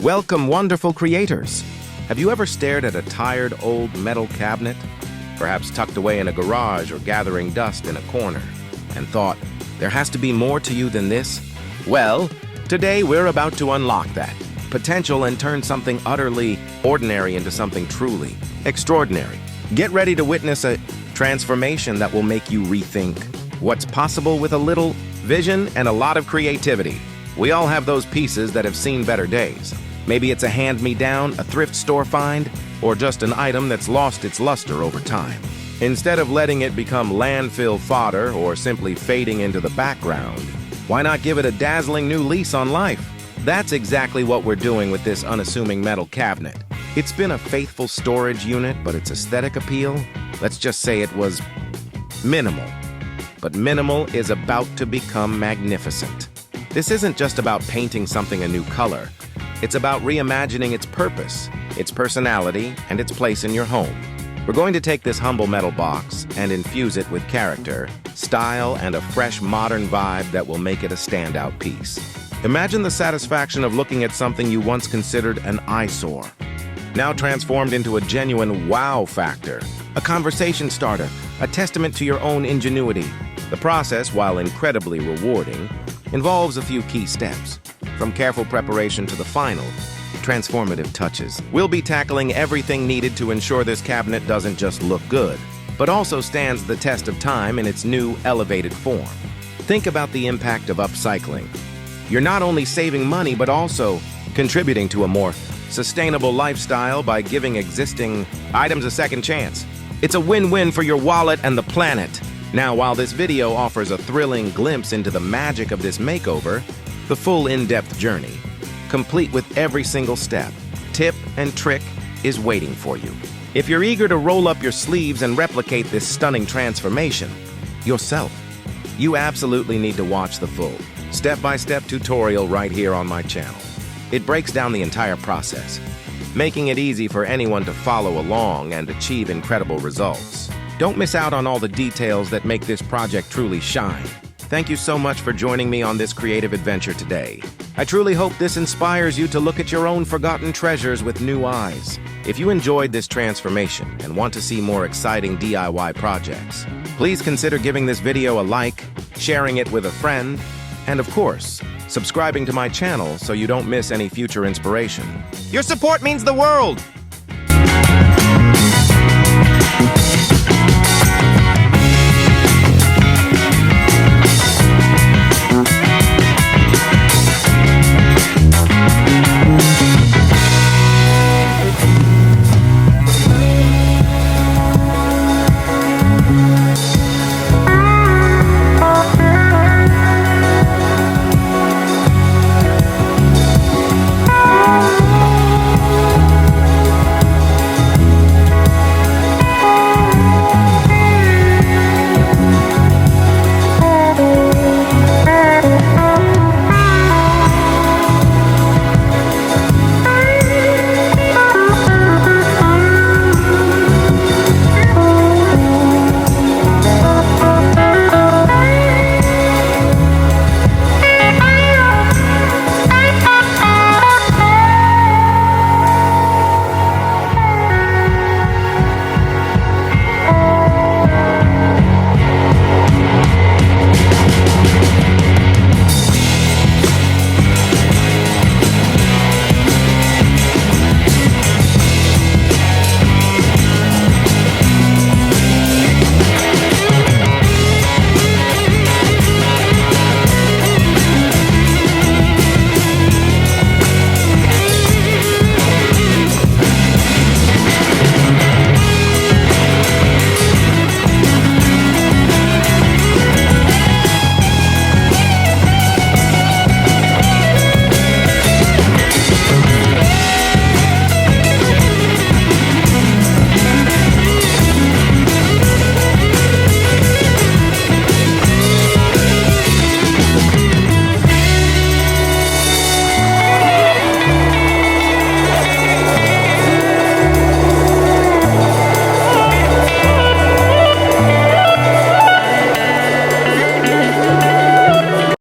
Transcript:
Welcome, wonderful creators! Have you ever stared at a tired old metal cabinet, perhaps tucked away in a garage or gathering dust in a corner, and thought, there has to be more to you than this? Well, today we're about to unlock that potential and turn something utterly ordinary into something truly extraordinary. Get ready to witness a transformation that will make you rethink what's possible with a little vision and a lot of creativity. We all have those pieces that have seen better days. Maybe it's a hand-me-down, a thrift store find, or just an item that's lost its luster over time. Instead of letting it become landfill fodder or simply fading into the background, why not give it a dazzling new lease on life? That's exactly what we're doing with this unassuming metal cabinet. It's been a faithful storage unit, but its aesthetic appeal, let's just say it was minimal. But minimal is about to become magnificent. This isn't just about painting something a new color. It's about reimagining its purpose, its personality, and its place in your home. We're going to take this humble metal box and infuse it with character, style, and a fresh modern vibe that will make it a standout piece. Imagine the satisfaction of looking at something you once considered an eyesore, now transformed into a genuine wow factor, a conversation starter, a testament to your own ingenuity. The process, while incredibly rewarding, involves a few key steps, from careful preparation to the final, transformative touches. We'll be tackling everything needed to ensure this cabinet doesn't just look good, but also stands the test of time in its new, elevated form. Think about the impact of upcycling. You're not only saving money, but also contributing to a more sustainable lifestyle by giving existing items a second chance. It's a win-win for your wallet and the planet. Now, while this video offers a thrilling glimpse into the magic of this makeover, the full in-depth journey, complete with every single step, tip, and trick, is waiting for you. If you're eager to roll up your sleeves and replicate this stunning transformation yourself, you absolutely need to watch the full step-by-step tutorial right here on my channel. It breaks down the entire process, making it easy for anyone to follow along and achieve incredible results. Don't miss out on all the details that make this project truly shine. Thank you so much for joining me on this creative adventure today. I truly hope this inspires you to look at your own forgotten treasures with new eyes. If you enjoyed this transformation and want to see more exciting DIY projects, please consider giving this video a like, sharing it with a friend, and of course, subscribing to my channel so you don't miss any future inspiration. Your support means the world!